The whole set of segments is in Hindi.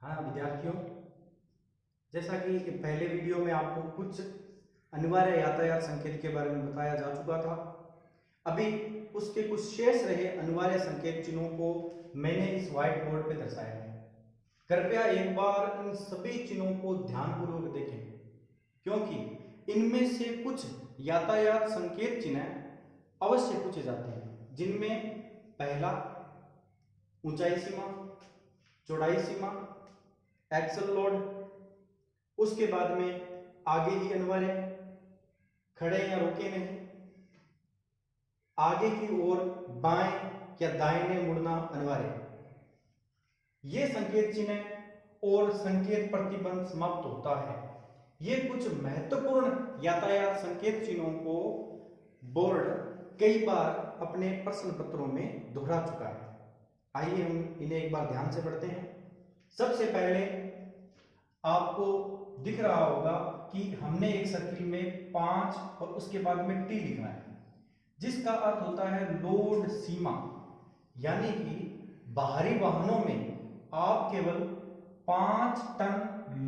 हाँ विद्यार्थियों, जैसा कि पहले वीडियो में आपको कुछ अनिवार्य यातायात संकेत के बारे में बताया जा चुका था। अभी उसके कुछ शेष रहे अनिवार्य संकेत चिन्हों को मैंने इस व्हाइट बोर्ड पे दर्शाया है। कृपया एक बार इन सभी चिन्हों को ध्यानपूर्वक देखें, क्योंकि इनमें से कुछ यातायात संकेत चिन्ह अवश्य पूछे जाते हैं, जिनमें पहला ऊंचाई सीमा, चौड़ाई सीमा, एक्सल लोड, उसके बाद में आगे ही अनिवार्य, खड़े या रुके नहीं, आगे की ओर बाएं या दाहिने मुड़ना अनिवार्य। ये संकेत चिन्ह और संकेत प्रतिबंध समाप्त होता है। ये कुछ महत्वपूर्ण यातायात संकेत चिन्हों को बोर्ड कई बार अपने प्रश्न पत्रों में दोहरा चुका है। आइए हम इन्हें एक बार ध्यान से पढ़ते हैं। सबसे पहले आपको दिख रहा होगा कि हमने एक सर्किल में 5 और उसके बाद में टी लिखा है, जिसका अर्थ होता है लोड सीमा, यानी कि बाहरी वाहनों में आप केवल 5 टन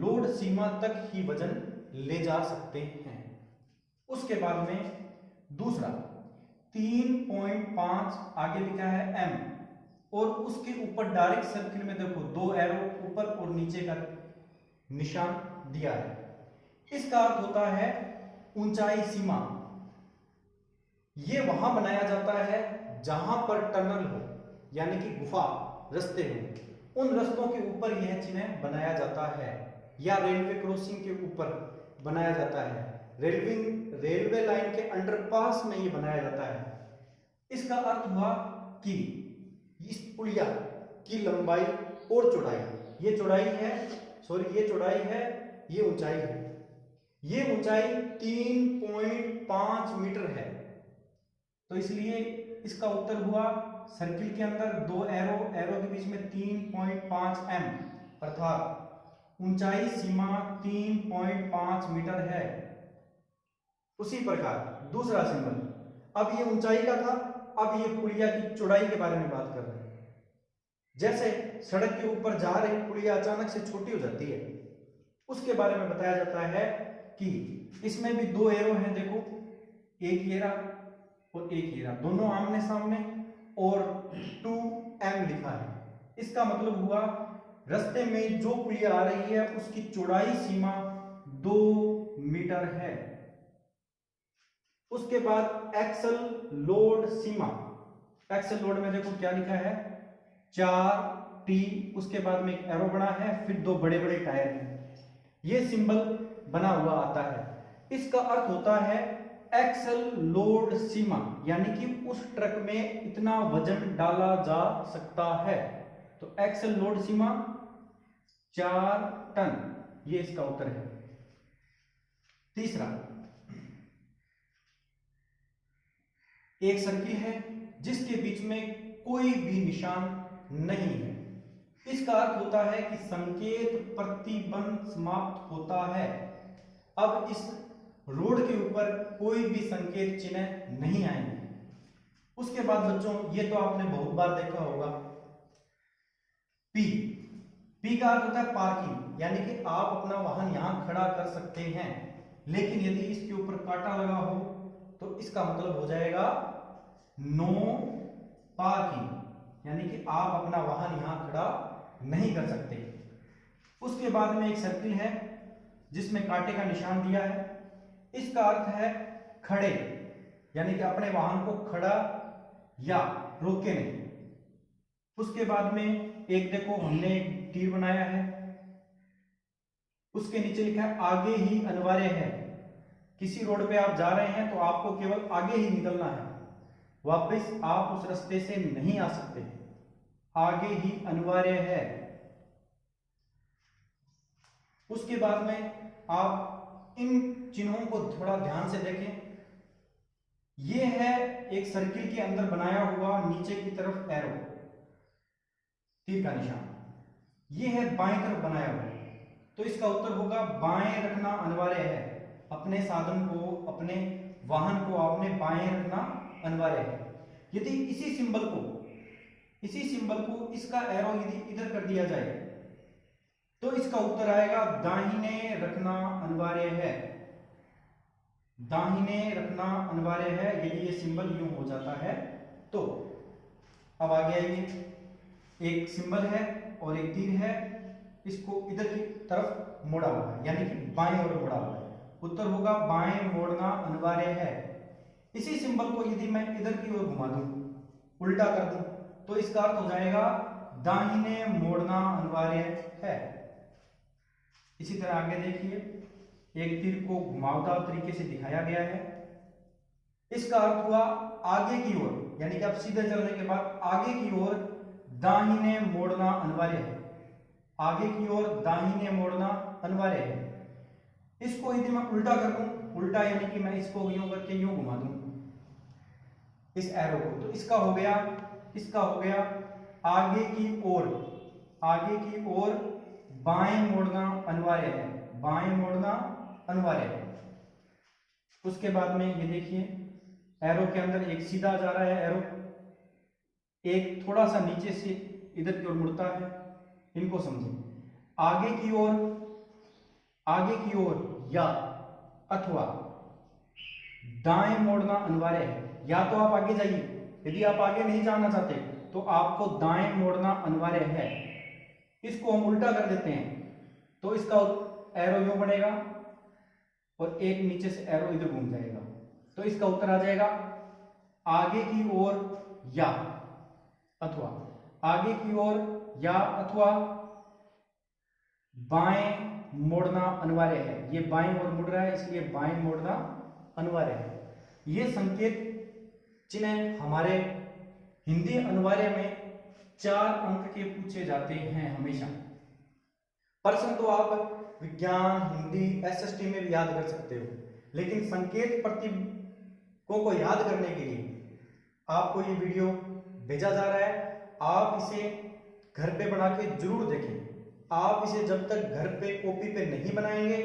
लोड सीमा तक ही वजन ले जा सकते हैं। उसके बाद में दूसरा 3.5 आगे लिखा है एम, और उसके ऊपर डायरेक्ट सर्किल में देखो 2 एरो ऊपर और नीचे का निशान दिया है। इसका अर्थ होता है ऊंचाई सीमा। यह वहां बनाया जाता है जहां पर टनल हो, यानी कि गुफा रास्ते हो, उन रास्तों के ऊपर यह चिन्ह बनाया जाता है, या रेलवे क्रॉसिंग के ऊपर बनाया जाता है, रेलवे लाइन के अंडरपास में यह बनाया जाता है। इसका अर्थ हुआ कि इस पुलिया की लंबाई और चौड़ाई, ये चौड़ाई है, ये ऊंचाई है। ये ऊंचाई 3.5 मीटर है। तो इसलिए इसका उत्तर हुआ सर्किल के अंदर 2 एरो के बीच में 3.5 एम, अर्थात ऊंचाई सीमा 3.5 मीटर है। उसी प्रकार दूसरा सिंबल, अब ये ऊंचाई का था, अब ये पुलिया की चौड़ाई के बारे में बात कर रहे हैं। जैसे सड़क के ऊपर जा रही पुलिया अचानक से छोटी हो जाती है, उसके बारे में बताया जाता है कि इसमें भी 2 एरो हैं, देखो एक येरा और एक येरा, दोनों आमने सामने, और 2m लिखा है। इसका मतलब हुआ रास्ते में जो पुलिया आ रही है उसकी चौड़ाई सीमा 2 मीटर है। उसके बाद एक्सल लोड सीमा, एक्सल लोड में देखो क्या लिखा है 4t, उसके बाद में एक एरो बना है, फिर 2 बड़े बड़े टायर हैं, ये सिंबल बना हुआ आता है। इसका अर्थ होता है एक्सल लोड सीमा, यानी कि उस ट्रक में इतना वजन डाला जा सकता है। तो एक्सल लोड सीमा 4 टन, ये इसका उत्तर है। तीसरा, एक सर्किल है जिसके बीच में कोई भी निशान नहीं है। इसका अर्थ होता है कि संकेत प्रतिबंध समाप्त होता है। अब इस रोड के ऊपर कोई भी संकेत चिन्ह नहीं आएंगे। उसके बाद बच्चों, ये तो आपने बहुत बार देखा होगा, पी का अर्थ होता है पार्किंग, यानी कि आप अपना वाहन यहां खड़ा कर सकते हैं, लेकिन यदि इसके ऊपर कांटा लगा हो तो इसका मतलब हो जाएगा नो पार्किंग, यानी कि आप अपना वाहन यहां खड़ा नहीं कर सकते। उसके बाद में एक सर्किल है जिसमें कांटे का निशान दिया है। इसका अर्थ है खड़े, यानी कि अपने वाहन को खड़ा या रोके नहीं। उसके बाद में एक देखो हमने एक तीर बनाया है, उसके नीचे लिखा है आगे ही अनिवार्य है। किसी रोड पे आप जा रहे हैं तो आपको केवल आगे ही निकलना है, वापस आप उस रास्ते से नहीं आ सकते, आगे ही अनिवार्य है। उसके बाद में आप इन चिन्हों को थोड़ा ध्यान से देखें। यह है एक सर्किल के अंदर बनाया हुआ नीचे की तरफ एरो, तीर का निशान, यह है बाएं तरफ बनाया हुआ, तो इसका उत्तर होगा बाएं रखना अनिवार्य है। अपने साधन को, अपने वाहन को आपने बाएं रखना अनिवार्य है। यदि इसी सिंबल को इसका एरो यदि इधर कर दिया जाए तो इसका उत्तर आएगा दाहिने रखना अनिवार्य है। दाहिने रखना अनिवार्य है, यदि ये सिंबल यूं हो जाता है तो। अब आगे आइए, एक सिंबल है और एक तीर है, इसको इधर की तरफ मोड़ा हुआ है, यानी कि बाएं ओर मोड़ा हुआ है। उत्तर होगा बाएं मोड़ना अनिवार्य है। इसी सिंबल को यदि मैं इधर की ओर घुमा दूं, उल्टा कर दूं, तो इसका अर्थ हो जाएगा दाहिने मोड़ना अनिवार्य है। इसी तरह आगे देखिए, एक तीर को घुमावदार तरीके से दिखाया गया है। इसका अर्थ हुआ आगे की ओर, यानी कि आप सीधे चलने के बाद आगे की ओर दाहिने मोड़ना अनिवार्य है। आगे की ओर दाहिने मोड़ना अनिवार्य है। इसको यदि मैं उल्टा कर दूं, उल्टा यानी कि मैं इसको यूं करके यूं घुमा दूं इस एरो को, तो इसका हो गया आगे की ओर, आगे की ओर बाएं मोड़ना अनिवार्य है। बाएं मोड़ना अनिवार्य है। उसके बाद में ये देखिए, एरो के अंदर एक सीधा जा रहा है एरो, एक थोड़ा सा नीचे से इधर की ओर मुड़ता है। इनको समझें, आगे की ओर या अथवा दाएं मोड़ना अनिवार्य है। या तो आप आगे जाइए, यदि आप आगे नहीं जाना चाहते तो आपको दाएं मोड़ना अनिवार्य है। इसको हम उल्टा कर देते हैं, तो इसका एरो यूं बनेगा और एक नीचे से एरो इधर घूम जाएगा, तो इसका उत्तर आ जाएगा आगे की ओर या अथवा, आगे की ओर या अथवा बाएं मोड़ना अनिवार्य है। ये बाएं ओर मुड़ रहा है, इसलिए बाएं मोड़ना अनिवार्य है। ये संकेत चिन्ह हमारे हिंदी अनिवार्य में 4 अंक के पूछे जाते हैं हमेशा। प्रश्न तो आप विज्ञान, हिंदी, एसएसटी में भी याद कर सकते हो, लेकिन संकेत प्रतीकों को याद करने के लिए आपको ये वीडियो भेजा जा रहा है। आप इसे घर पे बना के जरूर देखें। आप इसे जब तक घर पे कॉपी पे नहीं बनाएंगे,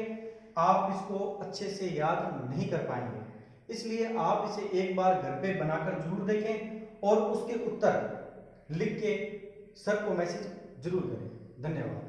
आप इसको अच्छे से याद नहीं कर पाएंगे। इसलिए आप इसे एक बार घर पे बनाकर जरूर देखें और उसके उत्तर लिख के सर को मैसेज जरूर करें। धन्यवाद।